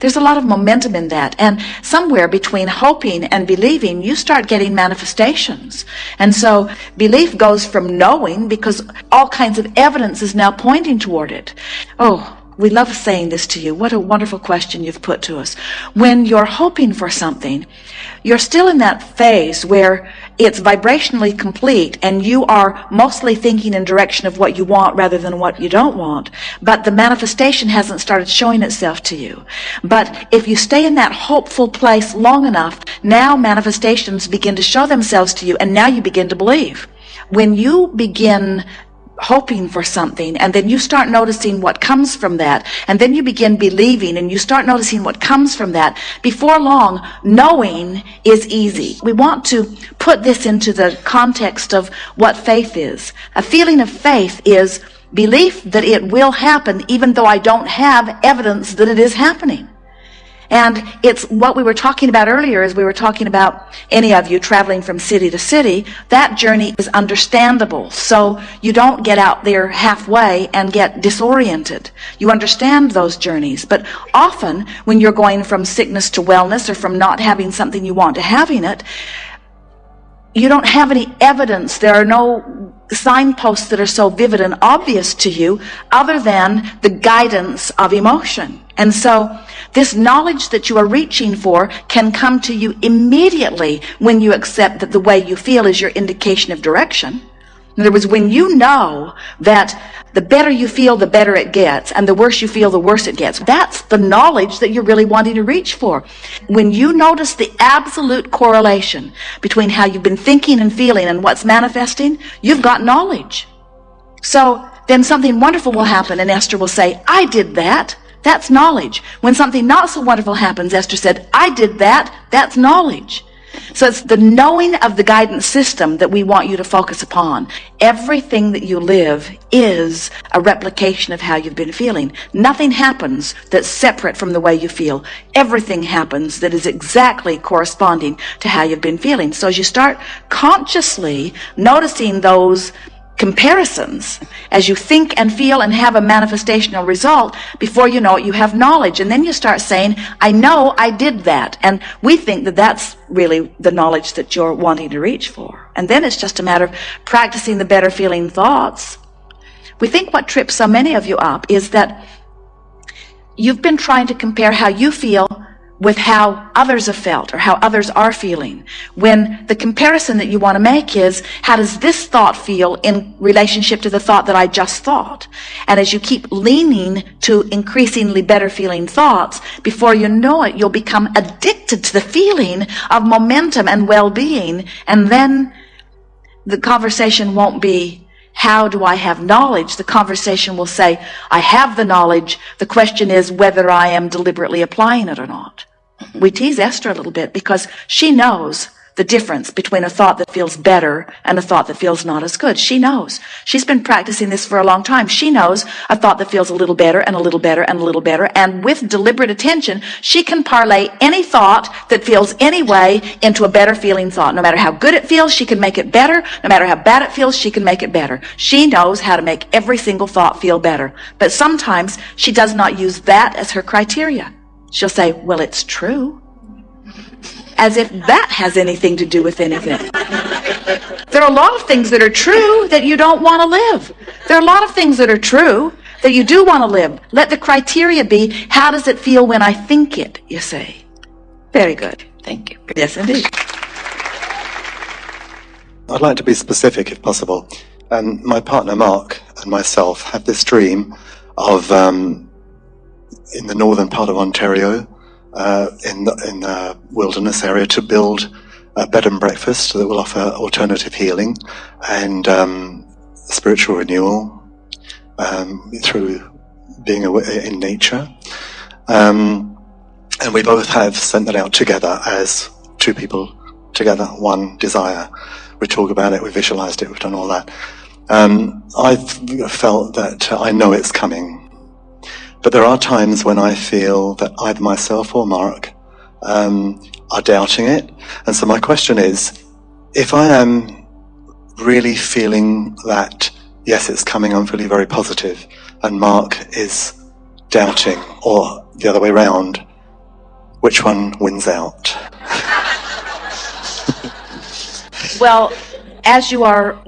There's a lot of momentum in that. And somewhere between hoping and believing, you start getting manifestations. And so belief goes from knowing, because all kinds of evidence is now pointing toward it. Oh, we love saying this to you. What a wonderful question you've put to us. When you're hoping for something, you're still in that phase where it's vibrationally complete and you are mostly thinking in direction of what you want rather than what you don't want. But the manifestation hasn't started showing itself to you. But if you stay in that hopeful place long enough, now manifestations begin to show themselves to you, and now you begin to believe. When you begin hoping for something, and then you start noticing what comes from that, and then you begin believing, and you start noticing what comes from that, before long, knowing is easy. We want to put this into the context of what faith is. A feeling of faith is belief that it will happen, even though I don't have evidence that it is happening. And it's what we were talking about earlier, as we were talking about any of you traveling from city to city. That journey is understandable. So you don't get out there halfway and get disoriented. You understand those journeys. But often when you're going from sickness to wellness, or from not having something you want to having it, you don't have any evidence. There are no signposts that are so vivid and obvious to you other than the guidance of emotion. And so this knowledge that you are reaching for can come to you immediately when you accept that the way you feel is your indication of direction. In other words, when you know that the better you feel, the better it gets, and the worse you feel, the worse it gets, that's the knowledge that you're really wanting to reach for. When you notice the absolute correlation between how you've been thinking and feeling and what's manifesting, you've got knowledge. So then something wonderful will happen, and Esther will say, I did that. That's knowledge. When something not so wonderful happens, Esther said, I did that. That's knowledge. So it's the knowing of the guidance system that we want you to focus upon. Everything that you live is a replication of how you've been feeling. Nothing happens that's separate from the way you feel. Everything happens that is exactly corresponding to how you've been feeling. So as you start consciously noticing those comparisons, as you think and feel and have a manifestational result, before you know it, you have knowledge. And then you start saying, I know I did that. And we think that that's really the knowledge that you're wanting to reach for. And then it's just a matter of practicing the better feeling thoughts. We think what trips so many of you up is that you've been trying to compare how you feel with how others have felt or how others are feeling, when the comparison that you want to make is, how does this thought feel in relationship to the thought that I just thought? And as you keep leaning to increasingly better feeling thoughts, before you know it, you'll become addicted to the feeling of momentum and well-being. And then the conversation won't be, how do I have knowledge? The conversation will say, I have the knowledge. The question is whether I am deliberately applying it or not. We tease Esther a little bit because she knows the difference between a thought that feels better and a thought that feels not as good. She knows. She's been practicing this for a long time. She knows a thought that feels a little better and a little better and a little better. And with deliberate attention, she can parlay any thought that feels any way into a better feeling thought. No matter how good it feels, she can make it better. No matter how bad it feels, she can make it better. She knows how to make every single thought feel better. But sometimes she does not use that as her criteria. She'll say, well, it's true. As if that has anything to do with anything. There are a lot of things that are true that you don't want to live. There are a lot of things that are true that you do want to live. Let the criteria be, how does it feel when I think it, you say. Very good. Thank you. Yes, indeed. I'd like to be specific if possible. My partner Mark and myself have this dream of in the northern part of Ontario, in the wilderness area, to build a bed and breakfast that will offer alternative healing and spiritual renewal through being in nature. And we both have sent that out together as two people together, one desire. We talk about it, we visualized it, we've done all that. I've felt that I know it's coming. But there are times when I feel that either myself or Mark are doubting it. And so my question is, if I am really feeling that, yes, it's coming, I'm feeling very positive, and Mark is doubting, or the other way around, which one wins out? Well, as you are